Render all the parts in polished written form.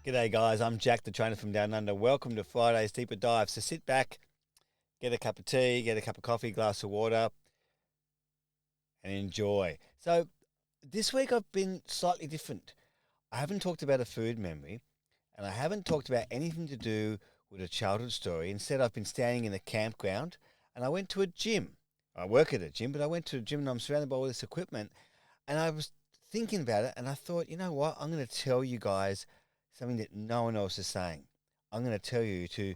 G'day, guys. I'm Jack, the trainer from Down Under. Welcome to Friday's Deeper Dive. So sit back, get a cup of tea, get a cup of coffee, glass of water, and enjoy. So this week I've been slightly different. I haven't talked about a food memory, and I haven't talked about anything to do with a childhood story. Instead, I've been standing in a campground, and I went to a gym. I work at a gym, but I went to a gym, and I'm surrounded by all this equipment, and I was thinking about it, and I thought, you know what? I'm going to tell you guys something that no one else is saying. I'm going to tell you to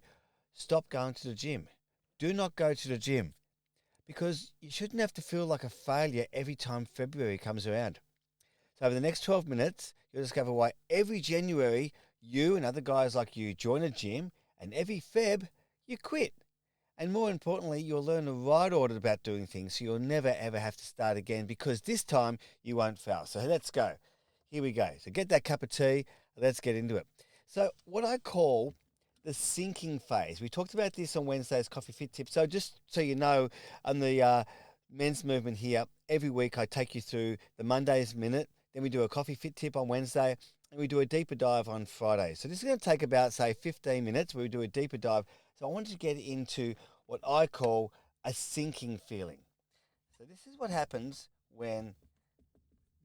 stop going to the gym. Do not go to the gym because you shouldn't have to feel like a failure every time February comes around. So, over the next 12 minutes, you'll discover why every January you and other guys like you join a gym, and every Feb you quit. And more importantly, you'll learn the right order about doing things so you'll never ever have to start again because this time you won't fail. So, let's go. Here we go. So, get that cup of tea. Let's get into it. So, what I call the sinking phase. We talked about this on Wednesday's Coffee Fit Tip. So, just so you know, on the men's movement here, every week I take you through the Monday's minute. Then we do a Coffee Fit Tip on Wednesday, and we do a deeper dive on Friday. So, this is going to take about, say, 15 minutes where we do a deeper dive. So, I wanted to get into what I call a sinking feeling. So, this is what happens when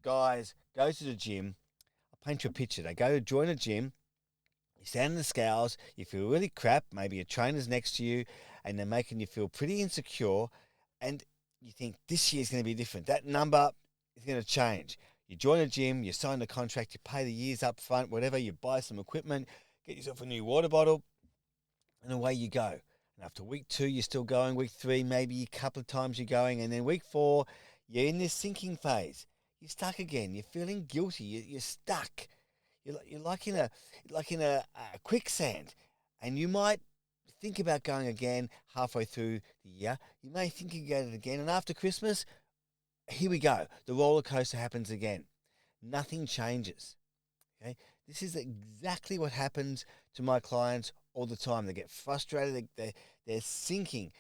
guys go to the gym. I'll paint you a picture. They go to join a gym. You stand in the scales, you feel really crap, maybe a trainer's next to you, and they're making you feel pretty insecure, and you think this year's going to be different. That number is going to change. You join a gym, you sign the contract, you pay the years up front, whatever, you buy some equipment, get yourself a new water bottle, and away you go. And after week 2, you're still going. Week 3, maybe a couple of times you're going. And then week 4, you're in this sinking phase. You're stuck again. You're feeling guilty. You're stuck. You're like in a quicksand, and you might think about going again halfway through the year. You may think you get it again, and after Christmas, here we go. The roller coaster happens again. Nothing changes. Okay, this is exactly what happens to my clients all the time. They get frustrated. They're sinking.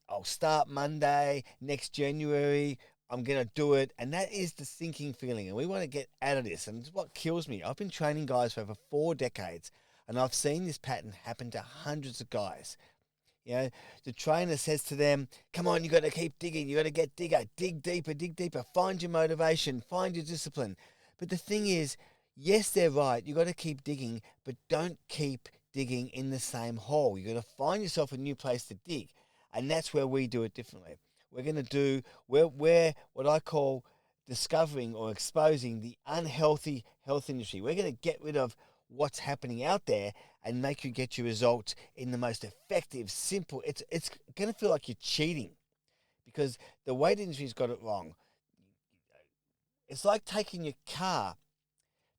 I'll start Monday next January. I'm going to do it. And that is the sinking feeling. And we want to get out of this. And it's what kills me. I've been training guys for over 4 decades, and I've seen this pattern happen to hundreds of guys. You know, the trainer says to them, come on, you got to keep digging. You got to get digger. Dig deeper. Find your motivation. Find your discipline. But the thing is, yes, they're right. You got to keep digging, but don't keep digging in the same hole. You got to find yourself a new place to dig. And that's where we do it differently. We're going to do, we're what I call discovering or exposing the unhealthy health industry. We're going to get rid of what's happening out there and make you get your results in the most effective, simple. It's going to feel like you're cheating because the weight industry's got it wrong. It's like taking your car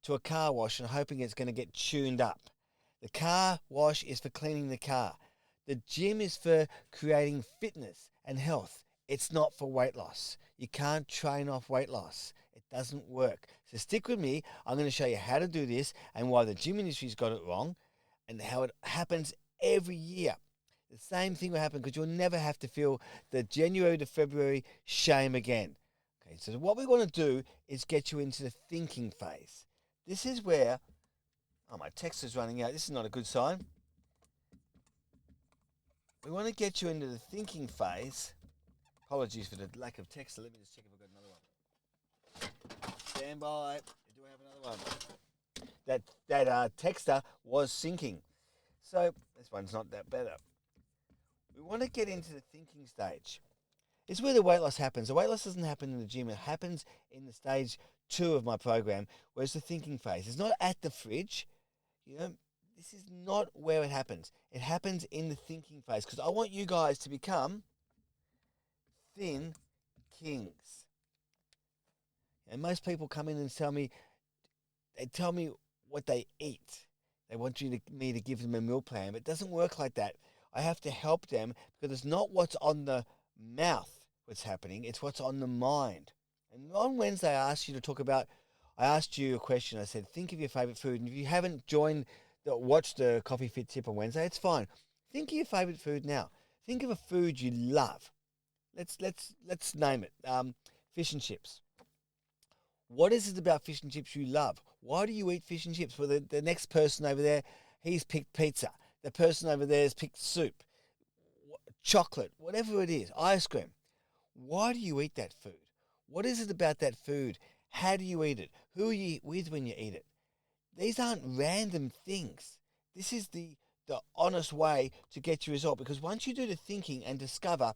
to a car wash and hoping it's going to get tuned up. The car wash is for cleaning the car. The gym is for creating fitness and health. It's not for weight loss. You can't train off weight loss. It doesn't work. So stick with me. I'm going to show you how to do this and why the gym industry's got it wrong and how it happens every year. The same thing will happen because you'll never have to feel the January to February shame again. Okay, so what we want to do is get you into the thinking phase. This is where, oh, my text is running out. This is not a good sign. We want to get you into the thinking phase. Apologies for the lack of text. So let me just check if I've got another one. Stand by. Do I have another one? That texter was sinking. So this one's not that better. We want to get into the thinking stage. It's where the weight loss happens. The weight loss doesn't happen in the gym. It happens in the stage 2 of my program, where it's the thinking phase. It's not at the fridge. You know, this is not where it happens. It happens in the thinking phase because I want you guys to become thin kings. And most people come in and they tell me what they eat. They want me to give them a meal plan, but it doesn't work like that. I have to help them because it's not what's on the mouth what's happening, it's what's on the mind. And on Wednesday, I asked you a question. I said, think of your favorite food. And if you haven't watched the Coffee Fit Tip on Wednesday, it's fine. Think of your favorite food now. Think of a food you love. Let's name it. Fish and chips. What is it about fish and chips you love? Why do you eat fish and chips? Well, the next person over there, he's picked pizza. The person over there has picked soup, chocolate, whatever it is, ice cream. Why do you eat that food? What is it about that food? How do you eat it? Who are you eat with when you eat it? These aren't random things. This is the honest way to get your result, because once you do the thinking and discover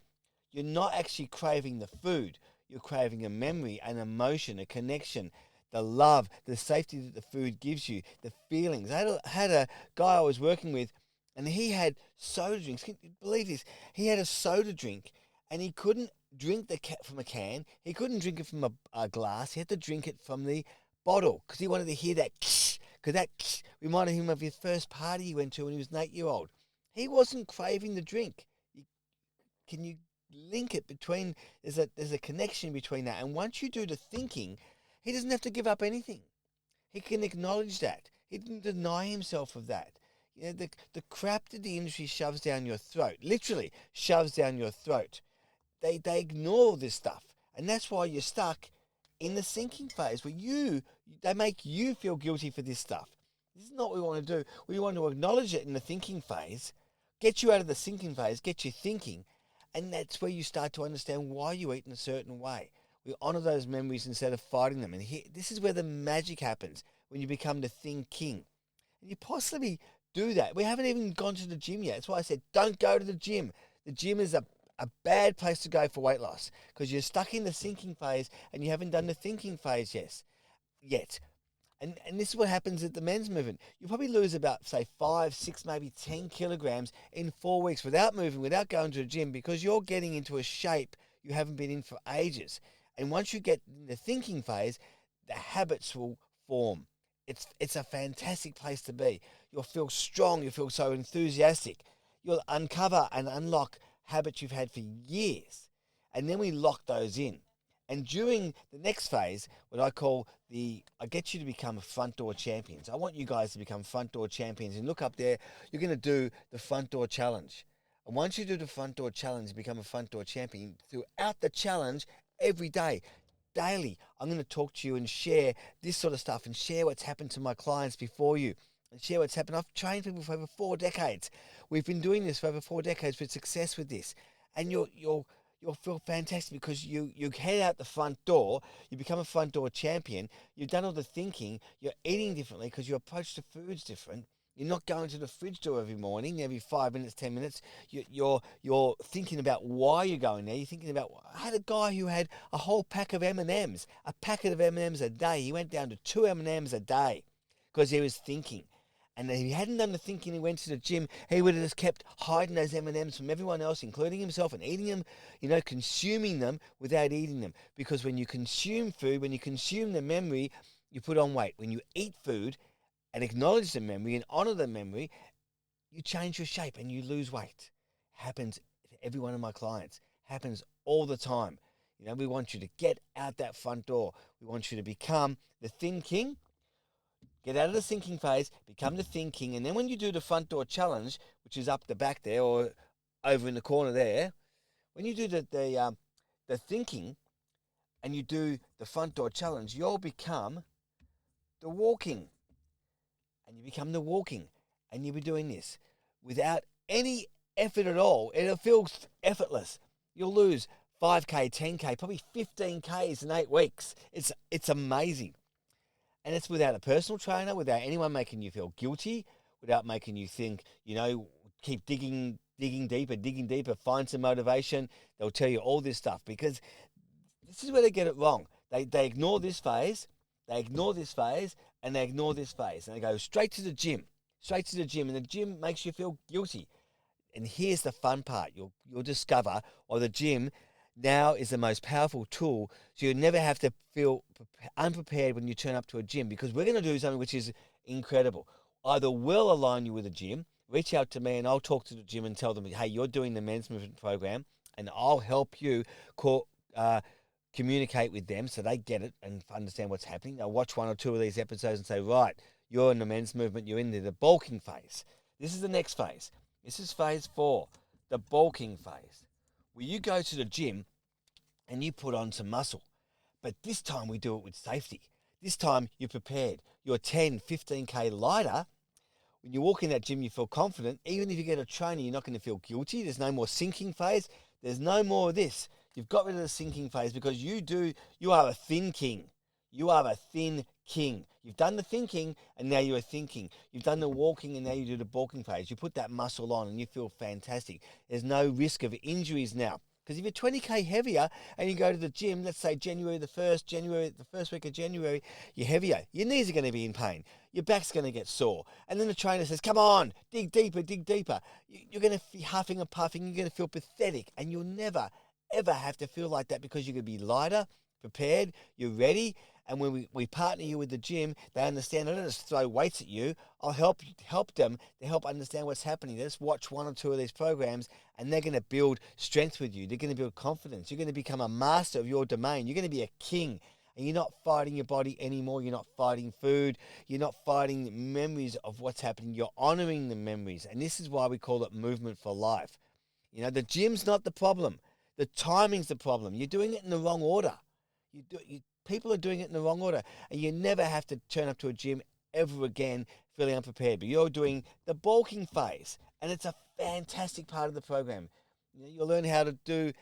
you're not actually craving the food, you're craving a memory, an emotion, a connection, the love, the safety that the food gives you, the feelings. I had a guy I was working with, and he had soda drinks. Can you believe this? He had a soda drink, and he couldn't drink from a can. He couldn't drink it from a glass. He had to drink it from the bottle because he wanted to hear that because that reminded him of his first party he went to when he was an 8-year old. He wasn't craving the drink. Can you link it between? There's a connection between that. And once you do the thinking, he doesn't have to give up anything. He can acknowledge that. He didn't deny himself of that. You know, the crap that the industry shoves down your throat, literally shoves down your throat. They ignore this stuff, and that's why you're stuck in the sinking phase where they make you feel guilty for this stuff. This is not what we want to do. We want to acknowledge it in the thinking phase, get you out of the sinking phase, get you thinking, and that's where you start to understand why you eat in a certain way. We honor those memories instead of fighting them, and this is where the magic happens when you become the thinking. And you possibly do that. We haven't even gone to the gym yet. That's why I said don't go to the gym. The gym is a bad place to go for weight loss because you're stuck in the sinking phase and you haven't done the thinking phase yet. And this is what happens at the men's movement. You probably lose about, say, 5, 6, maybe 10 kilograms in 4 weeks without moving, without going to the gym, because you're getting into a shape you haven't been in for ages. And once you get in the thinking phase, the habits will form. It's a fantastic place to be. You'll feel strong. You'll feel so enthusiastic. You'll uncover and unlock habits you've had for years. And then we lock those in. And during the next phase, what I call I get you to become front door champions. I want you guys to become front door champions. And look up there, you're going to do the front door challenge. And once you do the front door challenge, become a front door champion, throughout the challenge, every day, daily, I'm going to talk to you and share this sort of stuff and share what's happened to my clients before you and share what's happened. I've trained people for over 4 decades. We've been doing this for over 4 decades with success with this. And you'll feel fantastic because you head out the front door, you become a front door champion, you've done all the thinking, you're eating differently because your approach to food's different. You're not going to the fridge door every morning, every 5 minutes, 10 minutes. You're thinking about why you're going there. You're thinking about, I had a guy who had a whole pack of M&Ms, a packet of M&Ms a day. He went down to 2 M&Ms a day because he was thinking. And if he hadn't done the thinking, he went to the gym, he would have just kept hiding those M&Ms from everyone else, including himself, and eating them, consuming them without eating them. Because when you consume food, when you consume the memory, you put on weight. When you eat food and acknowledge the memory and honor the memory, you change your shape and you lose weight. Happens to every one of my clients. Happens all the time. We want you to get out that front door. We want you to become the thin king. Get out of the thinking phase, become the thinking, and then when you do the front door challenge, which is up the back there or over in the corner there, when you do the thinking and you do the front door challenge, you'll become the walking. And you become the walking, and you'll be doing this without any effort at all. It feels effortless. You'll lose 5K, 10K, probably 15Ks in 8 weeks. It's amazing. And it's without a personal trainer, without anyone making you feel guilty, without making you think, keep digging deeper, find some motivation. They'll tell you all this stuff because this is where they get it wrong. They ignore this phase, and they ignore this phase, and they go straight to the gym, and the gym makes you feel guilty. And here's the fun part. You'll discover, the gym now is the most powerful tool, so you never have to feel unprepared when you turn up to a gym, because we're going to do something which is incredible. Either we'll align you with a gym, reach out to me, and I'll talk to the gym and tell them, hey, you're doing the men's movement program, and I'll help you communicate with them so they get it and understand what's happening. They'll watch 1 or 2 of these episodes and say, right, you're in the men's movement, you're in the bulking phase. This is the next phase. This is phase 4, the bulking phase, where you go to the gym and you put on some muscle. But this time we do it with safety. This time you're prepared. You're 10, 15K lighter. When you walk in that gym, you feel confident. Even if you get a trainer, you're not going to feel guilty. There's no more sinking phase. There's no more of this. You've got rid of the sinking phase because you are a thin king. You are a thin king. You've done the thinking and now you're thinking. You've done the walking and now you do the bulking phase. You put that muscle on and you feel fantastic. There's no risk of injuries now. Because if you're 20K heavier and you go to the gym, let's say the first week of January, you're heavier. Your knees are going to be in pain. Your back's going to get sore. And then the trainer says, come on, dig deeper, dig deeper. You're going to be huffing and puffing. You're going to feel pathetic. And you'll never, ever have to feel like that because you're going to be lighter, prepared, you're ready. And when we partner you with the gym, they understand. I don't just throw weights at you. I'll help them to help understand what's happening. They just watch one or two of these programs, and they're going to build strength with you. They're going to build confidence. You're going to become a master of your domain. You're going to be a king, and you're not fighting your body anymore. You're not fighting food. You're not fighting memories of what's happening. You're honoring the memories, and this is why we call it movement for life. You know, the gym's not the problem. The timing's the problem. You're doing it in the wrong order. People are doing it in the wrong order, and you never have to turn up to a gym ever again feeling unprepared. But you're doing the bulking phase, and it's a fantastic part of the program. You'll learn how to do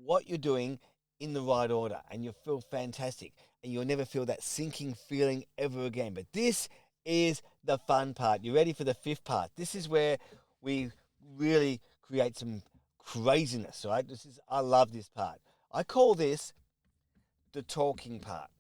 what you're doing in the right order, and you'll feel fantastic, and you'll never feel that sinking feeling ever again. But this is the fun part. You ready for the fifth part? This is where we really create some craziness, right? I love this part. I call this the talking part.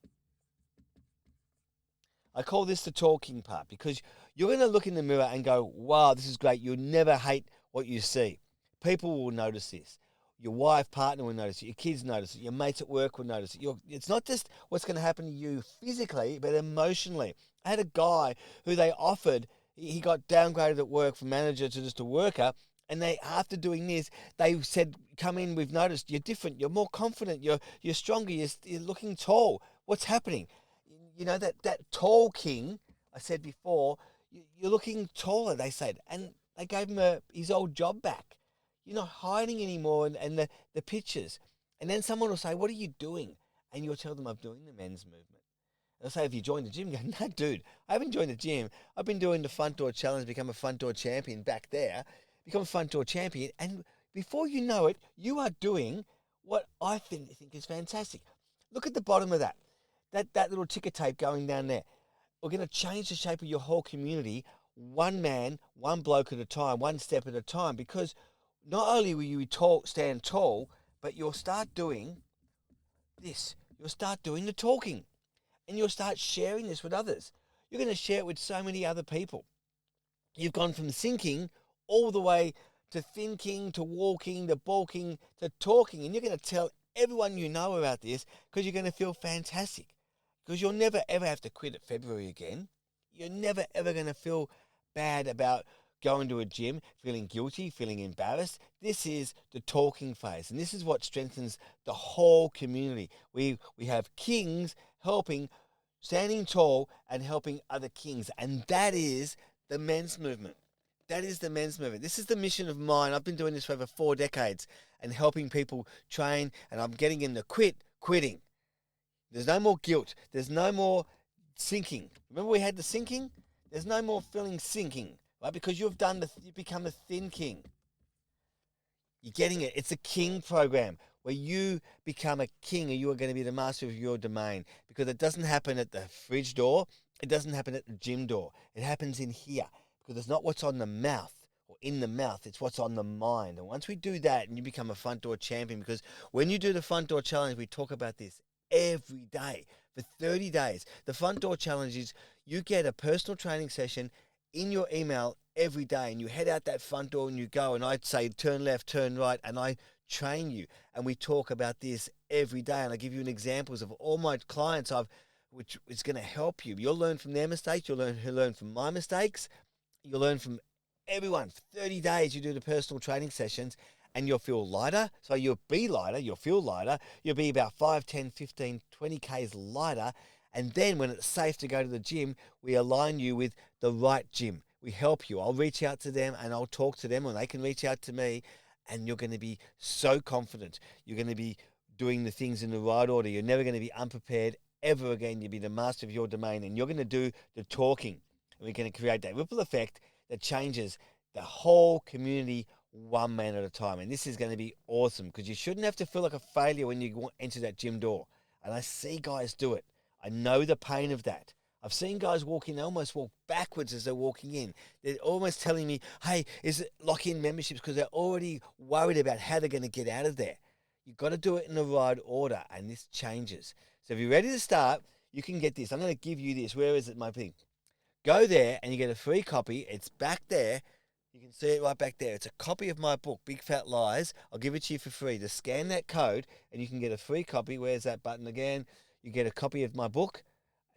I call this the talking part because you're going to look in the mirror and go, wow, this is great. You'll never hate what you see. People will notice this. Your wife, partner will notice it. Your kids notice it. Your mates at work will notice it. It's not just what's going to happen to you physically, but emotionally. I had a guy who they offered, he got downgraded at work from manager to just a worker. And after doing this, they said, come in, we've noticed you're different, you're more confident, you're stronger, you're looking tall. What's happening? You know, that tall king, I said before, you're looking taller, they said. And they gave him his old job back. You're not hiding anymore and the pictures. And then someone will say, what are you doing? And you'll tell them, I'm doing the men's movement. They'll say, have you joined the gym? You go, no, dude, I haven't joined the gym. I've been doing the front door challenge, become a front door champion back there. Become a front door champion, and before you know it, you are doing what I think is fantastic. Look at the bottom of that little ticker tape going down there. We're going to change the shape of your whole community, one man, one bloke at a time, one step at a time, because not only will you stand tall, but you'll start doing this. You'll start doing the talking, and you'll start sharing this with others. You're going to share it with so many other people. You've gone from sinking all the way to thinking, to walking, to bulking, to talking. And you're going to tell everyone you know about this because you're going to feel fantastic. Because you'll never, ever have to quit at February again. You're never, ever going to feel bad about going to a gym, feeling guilty, feeling embarrassed. This is the talking phase. And this is what strengthens the whole community. We have kings standing tall and helping other kings. And that is the men's movement. That is the men's movement. This is the mission of mine. I've been doing this for over 4 decades and helping people train, and I'm getting them to quitting. There's no more guilt. There's no more sinking. Remember we had the sinking? There's no more feeling sinking, right? Because you've become a thin king. You're getting it. It's a king program where you become a king and you are going to be the master of your domain, because it doesn't happen at the fridge door. It doesn't happen at the gym door. It happens in here. Because it's not what's on the mouth or in the mouth, it's what's on the mind. And once we do that, and you become a front door champion, because when you do the front door challenge, we talk about this every day for 30 days. The front door challenge is you get a personal training session in your email every day, and you head out that front door and you go, and I'd say turn left, turn right, and I train you. And we talk about this every day, and I give you examples of all my clients which is going to help you. You'll learn from their mistakes, you'll learn from my mistakes. You'll learn from everyone. For 30 days, you do the personal training sessions and you'll feel lighter. So you'll be lighter, you'll feel lighter. You'll be about 5, 10, 15, 20 Ks lighter. And then when it's safe to go to the gym, we align you with the right gym. We help you. I'll reach out to them and I'll talk to them, and they can reach out to me. And you're going to be so confident. You're going to be doing the things in the right order. You're never going to be unprepared ever again. You'll be the master of your domain, and you're going to do the talking. And we're going to create that ripple effect that changes the whole community one man at a time. And this is going to be awesome because you shouldn't have to feel like a failure when you enter that gym door. And I see guys do it. I know the pain of that. I've seen guys walk in, they almost walk backwards as they're walking in. They're almost telling me, hey, is it lock-in memberships? Because they're already worried about how they're going to get out of there. You've got to do it in the right order, and this changes. So if you're ready to start, you can get this. I'm going to give you this. Where is it, my thing? Go there, and you get a free copy. It's back there. You can see it right back there. It's a copy of my book, Big Fat Lies. I'll give it to you for free. Just scan that code, and you can get a free copy. Where's that button again? You get a copy of my book.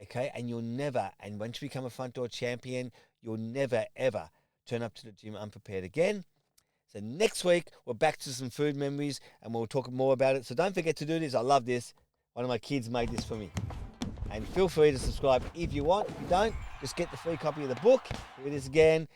Okay, and you'll never, and once you become a front door champion, you'll never, ever turn up to the gym unprepared again. So next week, we're back to some food memories, and we'll talk more about it. So don't forget to do this. I love this. One of my kids made this for me. And feel free to subscribe if you want. If you don't, just get the free copy of the book. Here it is again.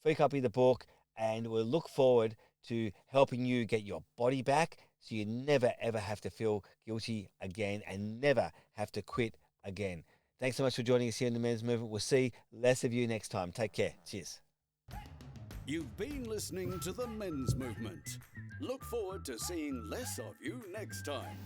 Free copy of the book, and we'll look forward to helping you get your body back so you never, ever have to feel guilty again and never have to quit again. Thanks so much for joining us here in the Men's Movement. We'll see less of you next time. Take care. Cheers. You've been listening to the Men's Movement. Look forward to seeing less of you next time.